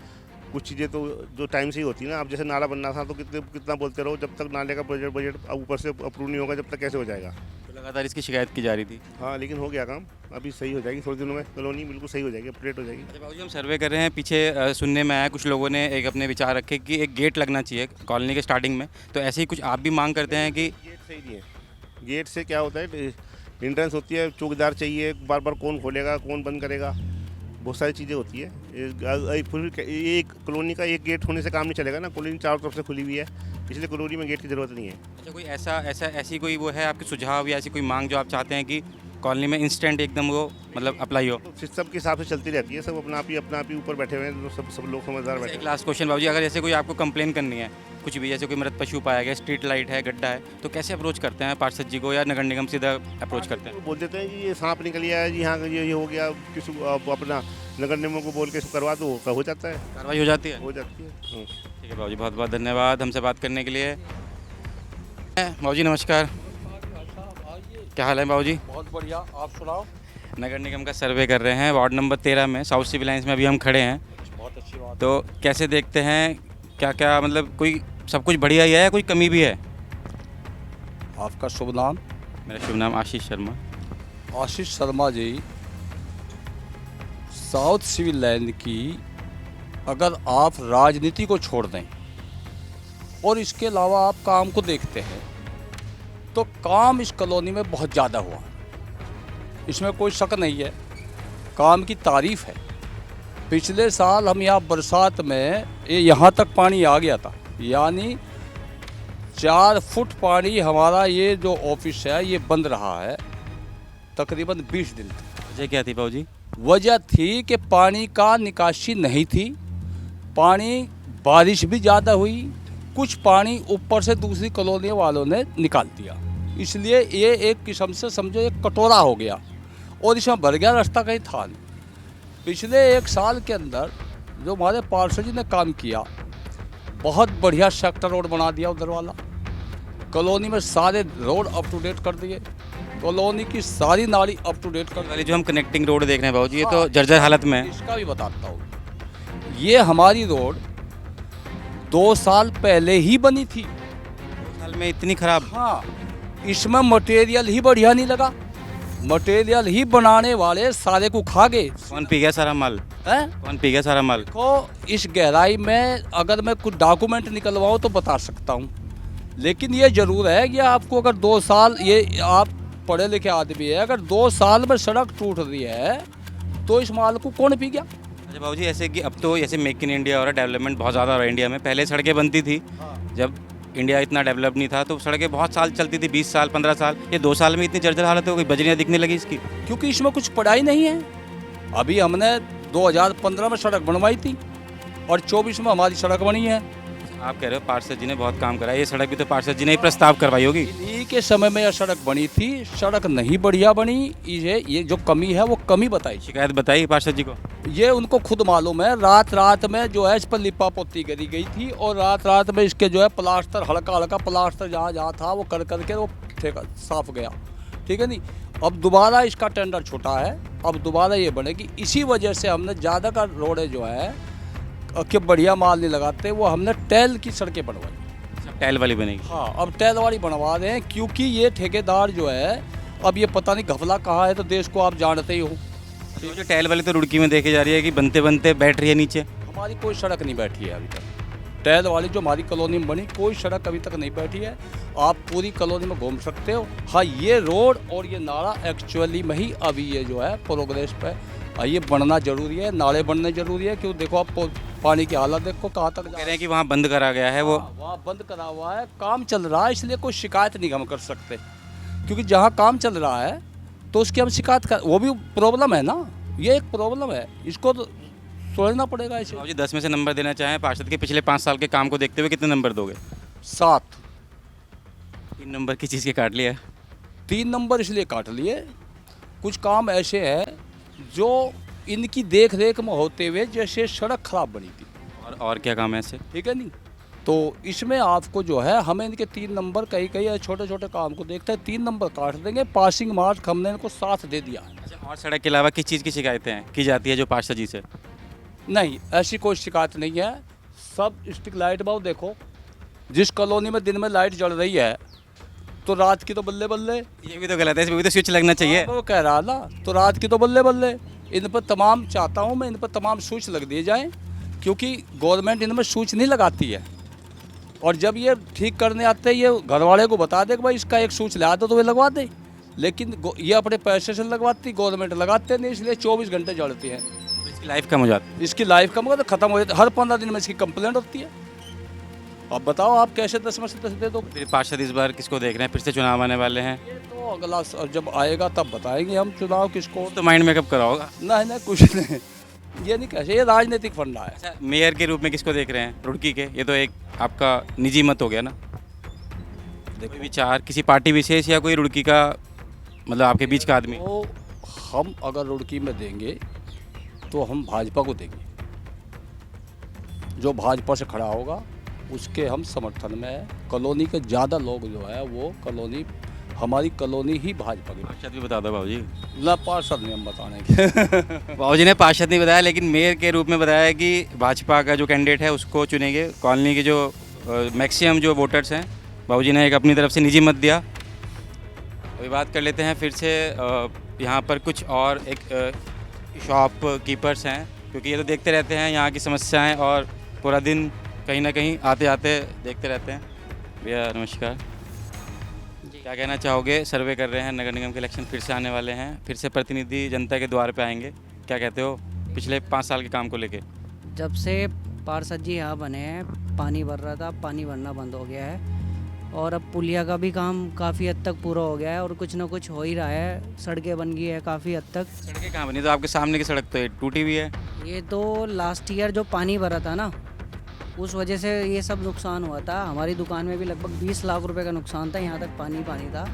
कुछ चीज़ें तो जो टाइम से ही होती है ना। अब जैसे नाला बनना था तो कितना बोलते रहो, जब तक नाले का बजट ऊपर से अप्रूव नहीं होगा जब तक कैसे हो जाएगा। तो लगातार इसकी शिकायत की जा रही थी। हाँ, लेकिन हो गया काम, अभी सही हो जाएगी थोड़े दिनों में, कॉलोनी बिल्कुल सही हो जाएगी, अपडेट हो जाएगी। अच्छा बाबूजी, हम सर्वे कर रहे हैं, पीछे सुनने में आया कुछ लोगों ने एक अपने विचार रखे कि एक गेट लगना चाहिए कॉलोनी के स्टार्टिंग में, तो ऐसे ही कुछ आप भी मांग करते हैं कि? गेट सही नहीं है, गेट से क्या होता है, एंट्रेंस होती है, चौकीदार चाहिए, बार बार कौन खोलेगा कौन बंद करेगा, बहुत सारी चीज़ें होती है। एक कॉलोनी का एक गेट होने से काम नहीं चलेगा ना, कॉलोनी चारों तरफ से खुली हुई है, इसलिए कॉलोनी में गेट की ज़रूरत नहीं है। अच्छा, कोई ऐसी कोई वो है आपके सुझाव या ऐसी कोई मांग जो आप चाहते हैं कि कॉलोनी में इंस्टेंट एकदम वो मतलब अप्लाई हो? तो सिस्टम के हिसाब से चलती रहती है, सब अपना आप ही ऊपर बैठे हुए हैं, तो सब लोग समझदार बैठे हैं। एक लास्ट क्वेश्चन बाबूजी, अगर जैसे कोई आपको कंप्लेन करनी है कुछ भी, जैसे कोई मृत पशु पाया गया, स्ट्रीट लाइट है, गड्ढा है, तो कैसे अप्रोच करते हैं पार्षद जी को, या नगर निगम सीधा अप्रोच करते हैं? बोल देते हैं कि ये सांप निकल गया है जी, यहाँ ये हो गया, किसी अपना नगर निगम को बोल के करवा दो, हो जाता है, कार्रवाई हो जाती है? हो जाती है। ठीक है बाबूजी, बहुत बहुत धन्यवाद हमसे बात करने के लिए। बाबूजी नमस्कार, क्या हाल है बाबूजी? बहुत बढ़िया, आप सुनाओ। नगर निगम का सर्वे कर रहे हैं, वार्ड नंबर 13 में, साउथ सिविल लाइन्स में अभी हम खड़े हैं। बहुत अच्छी बात। तो कैसे देखते हैं, क्या क्या मतलब कोई सब कुछ बढ़िया ही है या कोई कमी भी है? आपका शुभ नाम? मेरा शुभ नाम Ashish Sharma. Ashish Sharma ji, south civil line की अगर आप राजनीति को छोड़ दें और इसके अलावा आप काम को देखते हैं तो काम इस कॉलोनी में बहुत ज़्यादा हुआ, इसमें कोई शक नहीं है, काम की तारीफ है। पिछले साल हम यहाँ बरसात में यहाँ तक पानी आ गया था, यानी 4 फुट पानी हमारा ये जो ऑफिस है ये बंद रहा है तकरीबन 20 दिन तक। वजह क्या थी बाबूजी? वजह थी कि पानी का निकासी नहीं थी, पानी बारिश भी ज़्यादा हुई, कुछ पानी ऊपर से दूसरी कॉलोनी वालों ने निकाल दिया, इसलिए ये एक किस्म से समझो एक कटोरा हो गया और इसमें भर गया, रास्ता कहीं था नहीं। पिछले 1 साल के अंदर जो हमारे पार्षद जी ने काम किया, बहुत बढ़िया सेक्टर रोड बना दिया उधर वाला, कॉलोनी में सारे रोड अप टू डेट कर दिए, कॉलोनी की सारी नाली अप टू डेट कर वाली जो हम कनेक्टिंग रोड देख रहे हैं बाबूजी, ये तो जर्जर हालत में है। इसका भी बताता हूँ, ये हमारी रोड 2 साल पहले ही बनी थी। 2 साल में इतनी खराब? हाँ, इसमें मटेरियल ही बढ़िया नहीं लगा, मटेरियल ही बनाने वाले सारे को खा गए। कौन पी गया सारा माल? हैं? कौन पी गया सारा माल? को इस गहराई में अगर मैं कुछ डॉक्यूमेंट निकलवाऊँ तो बता सकता हूँ, लेकिन ये ज़रूर है कि आपको अगर 2 साल, ये आप पढ़े लिखे आदमी है, अगर 2 साल में सड़क टूट रही है तो इस माल को कौन पी गया? अच्छा बाबूजी, ऐसे कि अब तो जैसे मेक इन इंडिया हो रहा है, डेवलपमेंट बहुत ज़्यादा हो रहा है इंडिया में, पहले सड़कें बनती थी जब इंडिया इतना डेवलप नहीं था, तो सड़कें बहुत साल चलती थी, 20 साल 15 साल, ये 2 साल में इतनी जर्जर हालत हो गई, बजरियाँ दिखने लगी इसकी। क्योंकि इसमें कुछ पढ़ाई नहीं है। अभी हमने 2015 में सड़क बनवाई थी और 24 में हमारी सड़क बनी है। आप कह रहे हो पार्षद जी ने बहुत काम करा है, ये सड़क भी तो पार्षद जी ने ही प्रस्ताव करवाई होगी। इन्हीं के समय में यह सड़क बनी थी, सड़क नहीं बढ़िया बनी, ये जो कमी है वो कमी बताई, शिकायत बताई पार्षद जी को? ये उनको खुद मालूम है। रात में जो है इस पर लिपा पोती करी गई थी और रात में इसके जो है प्लास्टर, हल्का प्लास्टर जहाँ था वो कर करके वो ठेका साफ गया, ठीक है नहीं। अब दोबारा इसका टेंडर छोटा है, अब दोबारा ये बनेगी। इसी वजह से हमने ज़्यादा का रोडें जो है कि बढ़िया माल नहीं लगाते, वो हमने टैल की सड़कें बनवाई। सब टैल वाली बनेगी? हाँ, अब टैल वाली बनवा रहे हैं, क्योंकि ये ठेकेदार जो है, अब ये पता नहीं घपला कहाँ है, तो देश को आप जानते ही हो, तो जो टहल वाली तो रुड़की में देखी जा रही है कि बनते बनते बैठ रही है नीचे। हमारी कोई सड़क नहीं बैठी है अभी तक। टहल वाली जो हमारी कॉलोनी में बनी, कोई सड़क अभी तक नहीं बैठी है। आप पूरी कॉलोनी में घूम सकते हो। हाँ, ये रोड और ये नाला एक्चुअली में ही अभी ये जो है प्रोग्रेस पे ये बनना जरूरी है, नाले बनने जरूरी है। क्यों, देखो आप पानी की हालत देखो कहाँ तक कह रहे हैं कि वहाँ बंद करा गया है वो। वहाँ बंद करा हुआ है, काम चल रहा है, इसलिए कोई शिकायत नहीं हम कर सकते। क्योंकि जहाँ काम चल रहा है तो उसकी हम शिकायत कर, वो भी प्रॉब्लम है ना, ये एक प्रॉब्लम है, इसको तो सोचना पड़ेगा इसे। बाबू जी 10 में से नंबर देना चाहें पार्षद के पिछले 5 साल के काम को देखते हुए कितने नंबर दोगे? 7। 3 नंबर की चीज़ के काट लिया। 3 नंबर इसलिए काट लिए, कुछ काम ऐसे हैं जो इनकी देख रेख में होते हुए, जैसे सड़क खराब बनी थी। और क्या काम है ऐसे? ठीक है नहीं, तो इसमें आपको जो है हमें इनके 3 नंबर कहीं कहीं छोटे छोटे काम को देखते हैं 3 नंबर काट देंगे। पासिंग मार्क हमने इनको 7 दे दिया है। अच्छा, और सड़क के अलावा किस चीज़ की शिकायतें हैं की जाती है जो पार्षद जी से? नहीं, ऐसी कोई शिकायत नहीं है। सब स्ट्रीट लाइट बाबू देखो, जिस कॉलोनी में दिन में लाइट जल रही है तो रात की तो बल्ले बल्ले। ये भी तो गलत है, इसमें भी तो स्विच लगना चाहिए। वो कह रहा ना, तो रात की तो बल्ले बल्ले। इन पर तमाम चाहता हूँ मैं, इन पर तमाम स्विच लग दिए जाएं, क्योंकि गवर्नमेंट इनमें स्विच नहीं लगाती है। और जब ये ठीक करने आते हैं, ये घर वाले को बता दे कि भाई इसका एक स्विच लगा दो तो वे लगवा दे, लेकिन ये अपने पैसे से लगवाती, गवर्नमेंट लगाते नहीं, इसलिए 24 घंटे जलती है। इसकी लाइफ कम हो जाती है। इसकी लाइफ कम हो तो ख़त्म हो जाती है। हर 15 दिन में इसकी कंप्लेंट होती है। अब बताओ आप कैसे 10 में से 10 दे दो? फिर पार्षद इस बार किसको देख रहे हैं? फिर से चुनाव आने वाले हैं। ये तो अगला जब आएगा तब बताएंगे हम चुनाव किसको। तो माइंड मेकअप करा होगा। नहीं, कुछ नहीं, ये नहीं कैसे, ये राजनीतिक फंडा है। अच्छा, मेयर के रूप में किसको देख रहे हैं रुड़की के? ये तो एक आपका निजी मत हो गया ना। कोई विचार किसी पार्टी विशेष या कोई रुड़की का, मतलब आपके बीच का आदमी? तो हम अगर रुड़की में देंगे तो हम भाजपा को देंगे। जो भाजपा से खड़ा होगा उसके हम समर्थन में है। कॉलोनी के ज़्यादा लोग जो है वो कॉलोनी, हमारी कॉलोनी ही भाजपा की। पार्षद भी बता दो बाबू जी। ना, पार्षद नहीं हम बताने के। बाबू जी ने पार्षद नहीं बताया, लेकिन मेयर के रूप में बताया कि भाजपा का जो कैंडिडेट है उसको चुनेंगे। कॉलोनी के जो मैक्सिमम जो वोटर्स हैं, बाबू जी ने एक अपनी तरफ से निजी मत दिया। अभी बात कर लेते हैं फिर से यहाँ पर कुछ और एक शॉप कीपर्स हैं, क्योंकि ये तो देखते रहते हैं यहाँ की समस्याएं और पूरा दिन कहीं ना कहीं आते आते देखते रहते हैं। भैया नमस्कार, क्या कहना चाहोगे? सर्वे कर रहे हैं, नगर निगम के इलेक्शन फिर से आने वाले हैं, फिर से प्रतिनिधि जनता के द्वार पे आएंगे, क्या कहते हो पिछले 5 साल के काम को लेके? जब से पार्षद जी यहाँ बने हैं, पानी भर रहा था, पानी भरना बंद हो गया है, और अब पुलिया का भी काम काफ़ी हद तक पूरा हो गया है और कुछ ना कुछ हो ही रहा है। सड़कें बन गई है काफ़ी हद तक। सड़कें कहाँ बनी? तो आपके सामने की सड़क तो टूटी हुई है। ये तो लास्ट ईयर जो पानी भरा था ना, उस वजह से ये सब नुकसान हुआ था। हमारी दुकान में भी लगभग 20 लाख रुपए का नुकसान था, यहाँ तक पानी था।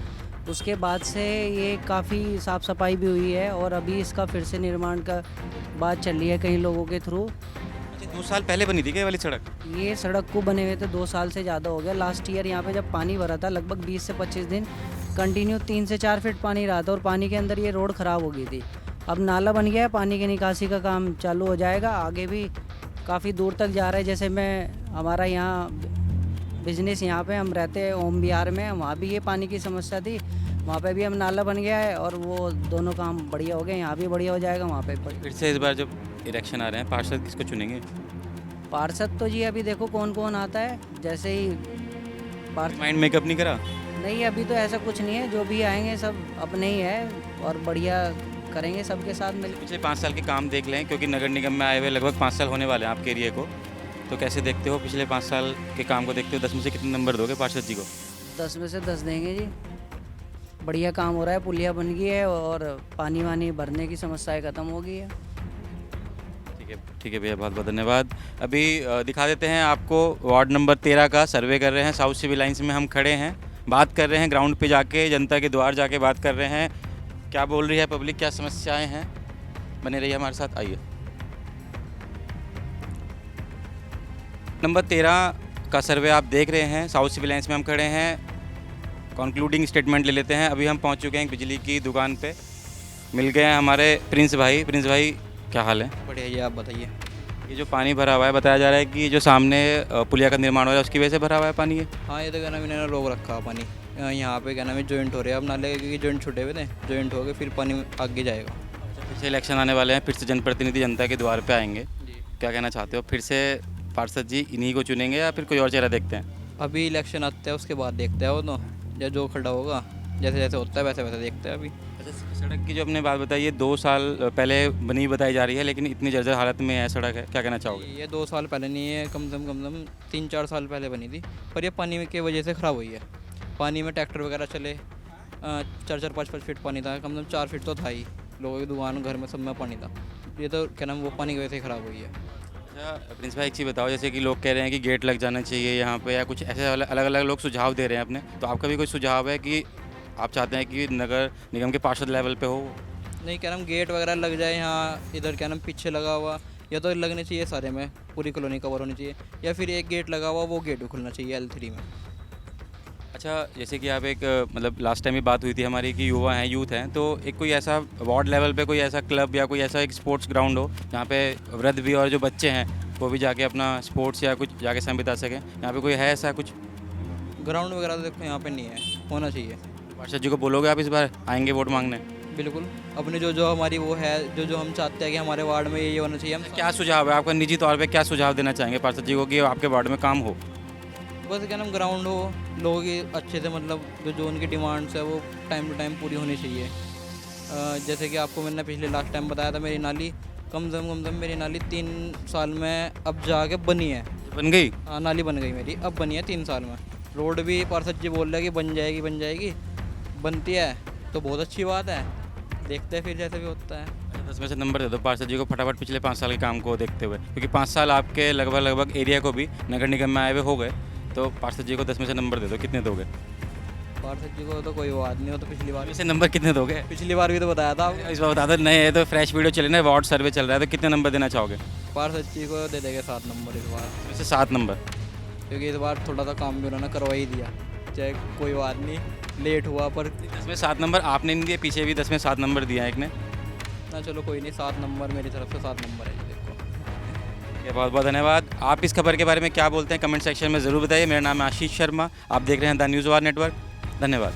उसके बाद से ये काफ़ी साफ़ सफाई भी हुई है और अभी इसका फिर से निर्माण का बात चल रही है कई लोगों के थ्रू। अच्छा, 2 साल पहले बनी थी क्या ये वाली सड़क? ये सड़क को बने हुए थे 2 साल से ज़्यादा हो गया। लास्ट ईयर यहाँ पे जब पानी भरा था, लगभग 20 से 25 दिन कंटिन्यू 3 से 4 फीट पानी रहा था और पानी के अंदर ये रोड ख़राब हो गई थी। अब नाला बन गया है, पानी की निकासी का काम चालू हो जाएगा। आगे भी काफ़ी दूर तक जा रहा है। जैसे हमारा यहाँ बिजनेस, यहाँ पे हम रहते हैं ओम बिहार में, वहाँ भी ये पानी की समस्या थी, वहाँ पे भी हम नाला बन गया है और वो दोनों काम बढ़िया हो गए। यहाँ भी बढ़िया हो जाएगा, वहाँ पे फिर से इस बार जब इलेक्शन आ रहे हैं, पार्षद किसको चुनेंगे? पार्षद तो जी अभी देखो कौन कौन आता है। जैसे ही माइंड मेकअप नहीं करा? नहीं, अभी तो ऐसा कुछ नहीं है। जो भी आएंगे सब अपने ही है और बढ़िया करेंगे सबके साथ मिल। पिछले 5 साल के काम देख लें, क्योंकि नगर निगम में आए हुए लगभग 5 साल होने वाले हैं आपके एरिया को, तो कैसे देखते हो पिछले 5 साल के काम को देखते हो? 10 में से कितने नंबर दोगे पार्षद जी को? 10 में से 10 देंगे जी। बढ़िया काम हो रहा है, पुलिया बन गई है और पानी वानी भरने की समस्याएं ख़त्म हो गई है। ठीक है भैया, बहुत बहुत धन्यवाद। अभी दिखा देते हैं आपको वार्ड नंबर 13 का सर्वे कर रहे हैं। साउथ सिविल लाइन्स में हम खड़े हैं, बात कर रहे हैं ग्राउंड पे जाके, जनता के द्वार जाके बात कर रहे हैं, क्या बोल रही है पब्लिक, क्या समस्याएं हैं। बने रहिए हमारे साथ, आइए। नंबर 13 का सर्वे आप देख रहे हैं, साउथ सिविल लाइन्स में हम खड़े हैं। कंक्लूडिंग स्टेटमेंट ले लेते हैं। अभी हम पहुंच चुके हैं बिजली की दुकान पे, मिल गए हैं हमारे प्रिंस भाई। प्रिंस भाई क्या हाल है? बढ़िया जी, आप बताइए। ये जो पानी भरा हुआ है, बताया जा रहा है कि जो सामने पुलिया का निर्माण हो रहा है उसकी वजह से भरा हुआ है पानी। हाँ, ये तो क्या नाम इन्होंने रोक रखा है पानी। यहाँ पे क्या नाम है जॉइंट हो रहे हैं अब नाले, क्योंकि जॉइंट छूटे हुए थे, जॉइंट हो गए, फिर पानी आगे जाएगा। जैसे इलेक्शन आने वाले हैं, फिर से जनप्रतिनिधि जनता के द्वार पे आएंगे, जी। क्या कहना चाहते हो? फिर से पार्षद जी इन्हीं को चुनेंगे या फिर कोई और चेहरा देखते हैं? अभी इलेक्शन आते हैं उसके बाद देखते हैं वो तो, या जो खड़ा होगा जैसे जैसे होता है वैसे वैसे देखते हैं अभी। अच्छा, सड़क की जो आपने बात बताई है 2 साल पहले बनी बताई जा रही है, लेकिन इतनी जर्जर हालत में है सड़क है, क्या कहना चाहोगे? ये 2 साल पहले नहीं है, कम से कम 3-4 साल पहले बनी थी, पर ये पानी की वजह से ख़राब हुई है। पानी में ट्रैक्टर वगैरह चले, 4-4 5-5 फीट पानी था, कम से कम 4 फीट तो था ही, लोगों की दुकान घर में सब में पानी था। ये तो क्या नाम वो पानी की वजह से ख़राब हुई है। अच्छा प्रिंस भाई, एक चीज़ बताओ, जैसे कि लोग कह रहे हैं कि गेट लग जाना चाहिए यहाँ पे, या कुछ ऐसे अलग अलग लोग सुझाव दे रहे हैं अपने, तो आपका भी कोई सुझाव है कि आप चाहते हैं कि नगर निगम के पार्षद लेवल पे हो? नहीं क्या नाम गेट वगैरह लग जाए यहाँ, इधर क्या नाम पीछे लगा हुआ, या तो लगने चाहिए सारे में, पूरी कॉलोनी कवर होनी चाहिए, या फिर एक गेट लगा हुआ वो गेट भी खुलना चाहिए L3 में। अच्छा, जैसे कि आप एक मतलब लास्ट टाइम भी बात हुई थी हमारी कि युवा हैं, यूथ हैं, तो एक कोई ऐसा वार्ड लेवल पे कोई ऐसा क्लब या कोई ऐसा एक स्पोर्ट्स ग्राउंड हो जहाँ पे वृद्ध भी और जो बच्चे हैं वो भी जाके अपना स्पोर्ट्स या कुछ जाके समय बिता सकें, यहाँ पे कोई है ऐसा कुछ? ग्राउंड वगैरह तो देखो यहाँ पे नहीं है, होना चाहिए। पार्षद जी को बोलोगे आप इस बार आएंगे वोट मांगने? बिल्कुल, अपने जो हमारी वो है, जो हम चाहते हैं कि हमारे वार्ड में ये होना चाहिए। हम क्या सुझाव है आपका, निजी तौर पे क्या सुझाव देना चाहेंगे पार्षद जी को कि आपके वार्ड में काम हो? बस क्या नाम ग्राउंड हो, लोगों की अच्छे से मतलब जो उनकी डिमांड्स है वो टाइम टू टाइम पूरी होनी चाहिए। जैसे कि आपको मैंने पिछले लास्ट टाइम बताया था, मेरी नाली कम से कम मेरी नाली 3 साल में अब जाके बनी है। बन गई? हाँ, नाली बन गई मेरी, अब बनी है 3 साल में। रोड भी पार्षद जी बोल रहे हैं कि बन जाएगी, बनती है तो बहुत अच्छी बात है, देखते हैं फिर जैसे भी होता है। 10 में से नंबर दे दो पार्षद जी को फटाफट पिछले 5 साल के काम को देखते हुए, क्योंकि 5 साल आपके लगभग एरिया को भी नगर निगम में आए हुए हो गए, तो पार्षद जी को 10 में से नंबर दे दो, कितने दोगे? पार्षद जी को तो कोई बात नहीं हो, तो पिछली बार वैसे नंबर कितने दोगे? पिछली बार भी तो बताया था आपको। इस बार बता दो, नए है तो फ्रेश वीडियो चले ना, वार्ड सर्वे चल रहा है, तो कितने नंबर देना चाहोगे? पार्षद जी को दे देंगे 7 नंबर इस बार, वैसे 7 नंबर, क्योंकि इस बार थोड़ा सा काम भी उन्होंने करवा ही दिया, चाहे कोई बात नहीं लेट हुआ, पर 10 में 7 नंबर आपने नहीं दिए, पीछे भी 10 में 7 नंबर दिया है एक ने ना। चलो कोई नहीं, 7 नंबर मेरी तरफ से 7 नंबर है जी, देखो। बहुत बहुत धन्यवाद। आप इस खबर के बारे में क्या बोलते हैं कमेंट सेक्शन में ज़रूर बताइए। मेरा नाम है आशीष शर्मा, आप देख रहे हैं द न्यूज़ वार नेटवर्क। धन्यवाद।